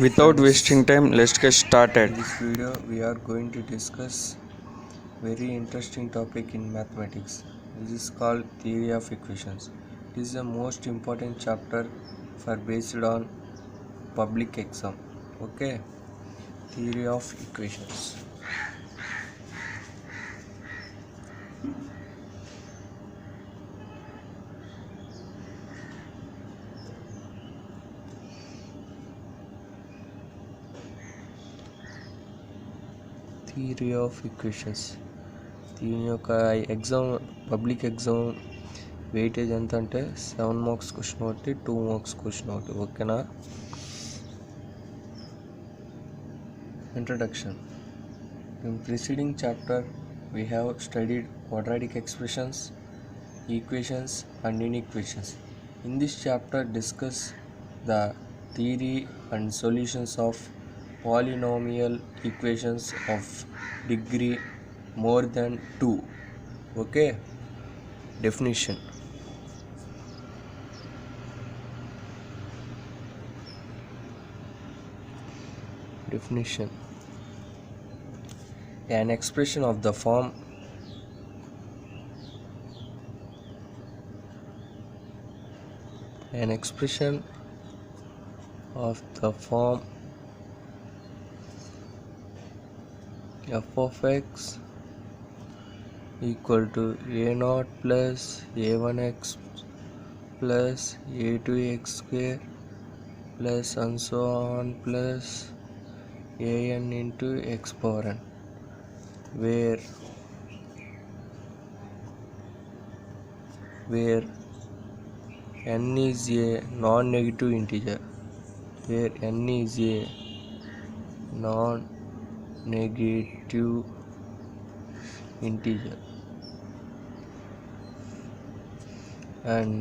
Without wasting time, let's get started. In this video, we are going to discuss very interesting topic in mathematics. This is called theory of equations. This is the most important chapter for based on public exam. Okay, theory of equations. Theory of equations. దీని యొక్క exam public exam weightage ఎంత అంటే 7 marks question ఒకటి, 2 marks question ఒకటి. ఓకేనా? Introduction. In preceding chapter we have studied quadratic expressions, equations and inequations. In this chapter discuss the theory and solutions of polynomial equations of degree more than 2. Okay, definition. An expression of the form f of x equal to a0 plus a1x plus a2x square plus and so on plus an into x power n, where n is a non-negative integer, and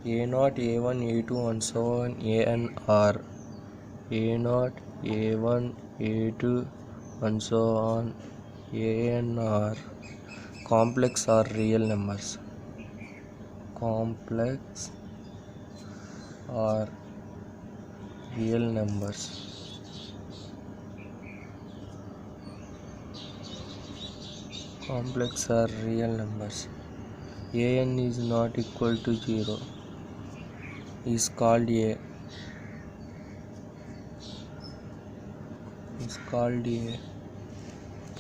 a0, a1, a2 and so on an are a0, a1, a2 and so on an are complex or real numbers. Complex or real numbers. An is not equal to 0 is called a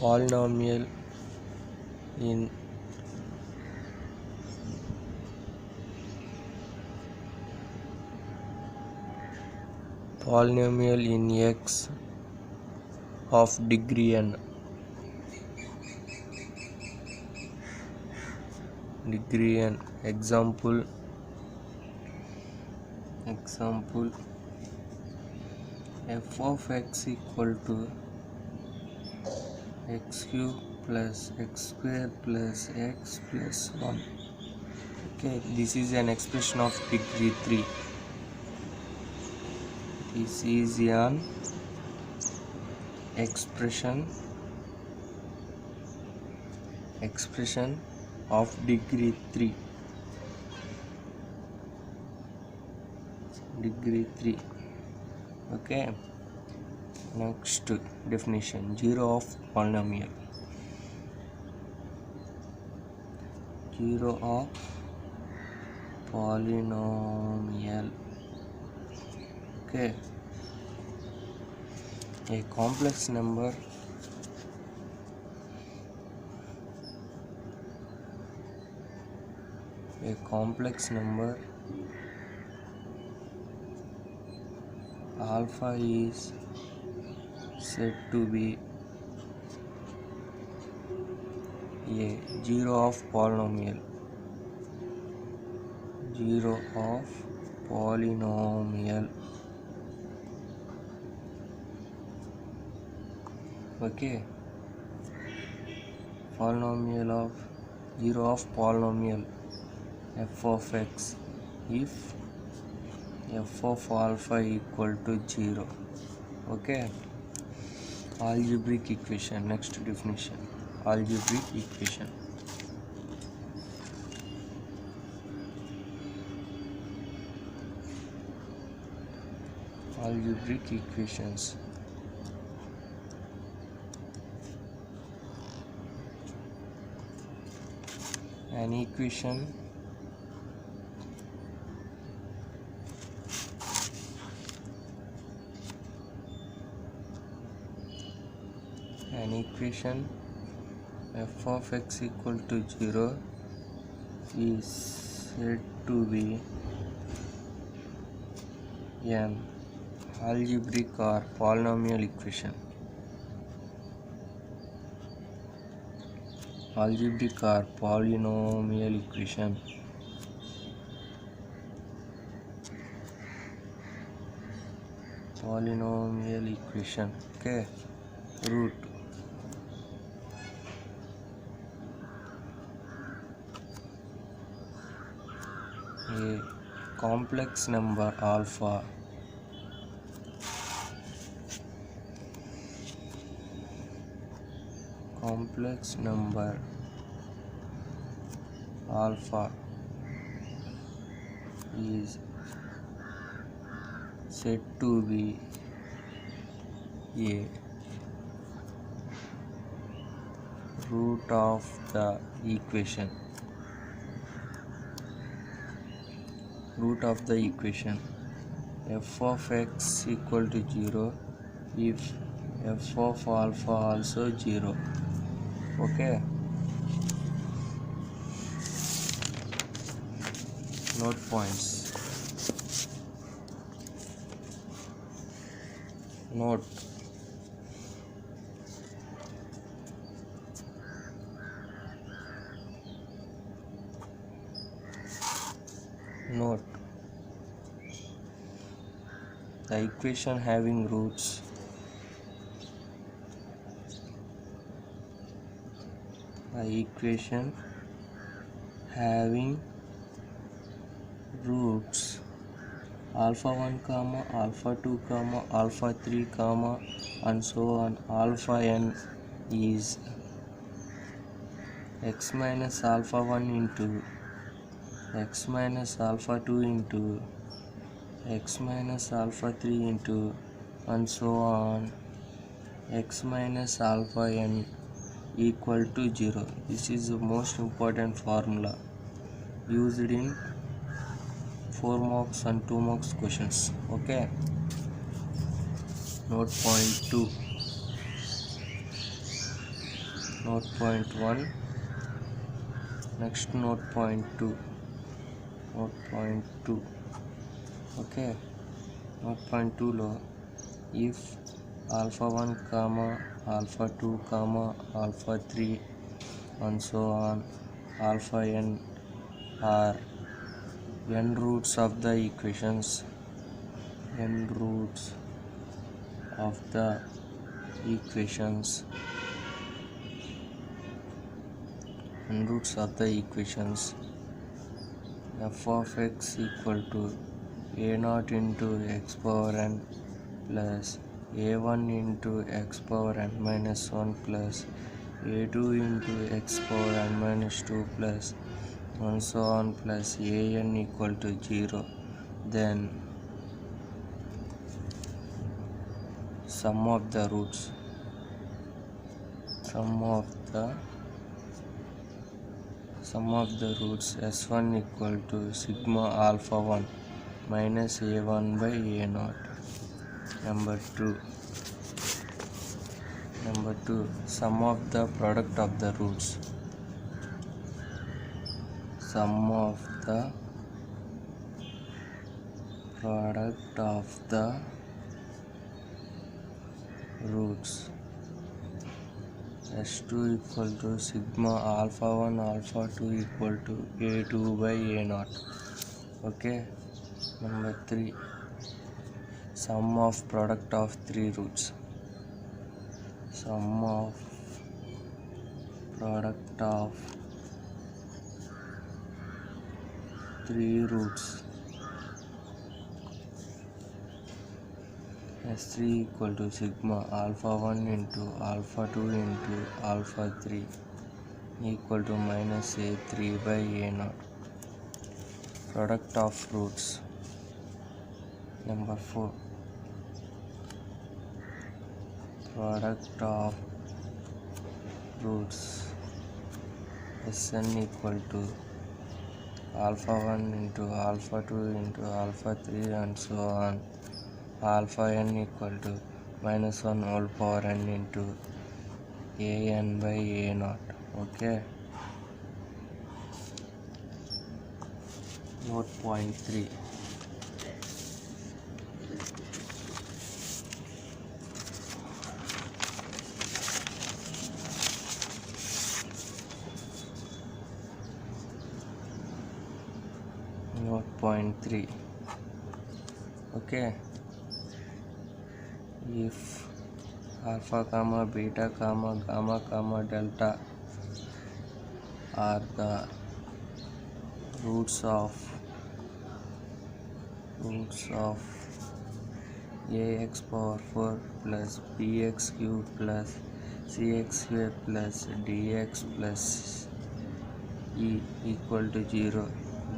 polynomial in x of degree n. Example f of x equal to x cube plus x square plus x plus 1. Okay, this is an expression of degree 3. This is an expression of degree 3. Okay, next definition. Zero of polynomial. Okay, a complex number alpha is said to be a zero of polynomial. Okay, zero of polynomial f of x if f of alpha equal to 0. Okay, algebraic equation. Next definition, algebraic equation. algebraic equations. An equation f of x equal to 0 is said to be an algebraic or polynomial equation. Algebraic or polynomial equation. Polynomial equation. Okay. Root a complex number alpha is said to be a root of the equation. F of x equal to 0 if f of alpha also 0. Okay. Note points. Note the equation having roots alpha 1 comma alpha 2 comma alpha 3 comma and so on alpha n is x minus alpha 1 into x minus alpha 2 into x minus alpha 3 into and so on x minus alpha n equal to 0. This is the most important formula used in 4 marks and 2 marks questions. Okay. Note point 2. Note point 1. Next note point 2. Okay. Note point 2 lo if alpha 1 comma alpha 2 comma alpha 3 and so on alpha n are n roots of the equations f of x equal to a naught into x power n plus a1 into x power n minus 1 plus a2 into x power n minus 2 plus and so on plus an equal to 0, then sum of the roots s1 equal to sigma alpha 1 minus a1 by a naught. Number 2 sum of the product of the roots. Sum of the product of the roots. S2 equal to sigma alpha 1 alpha 2 equal to a2 by a naught. Okay. Number 3 sum of product of 3 roots. Sum of product of 3 roots. S3 equal to sigma alpha 1 into alpha 2 into alpha 3 equal to minus a3 by a naught. Product of roots. Number 4 product of roots Sn equal to alpha 1 into alpha 2 into alpha 3 and so on. Alpha n equal to minus 1 whole power n into an by a naught. Okay. Note point 3. Note point 3. Okay. If alpha comma beta comma gamma comma delta are the roots of ax power 4 plus bx cube plus cx square plus dx plus e equal to 0,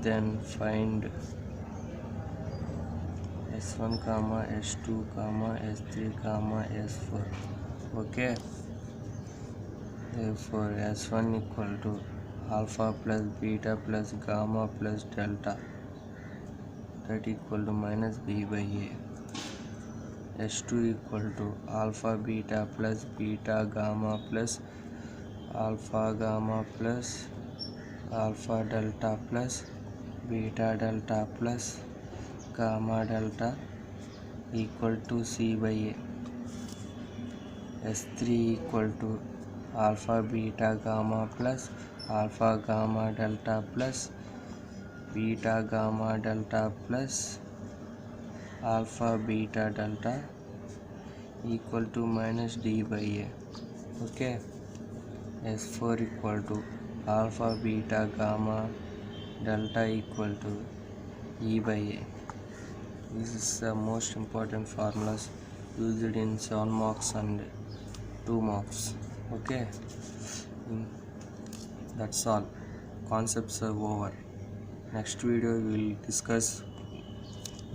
then find s1 comma s2 comma s3 comma s4. Okay. Therefore s1 equal to alpha plus beta plus gamma plus delta, that equal to minus b by a. s2 equal to alpha beta plus beta gamma plus alpha gamma plus alpha delta plus beta delta plus gamma delta equal to c by a. s3 equal to alpha beta gamma plus alpha gamma delta plus beta gamma delta plus alpha beta delta equal to minus d by a. Okay. s4 equal to alpha beta gamma delta equal to e by a. This is the most important formulas used in 7 marks and 2 marks. Okay. That's all. Concepts are over. Next video we will discuss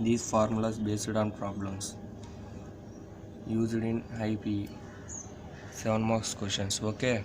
these formulas based on problems used in IPE 7 marks questions. Okay.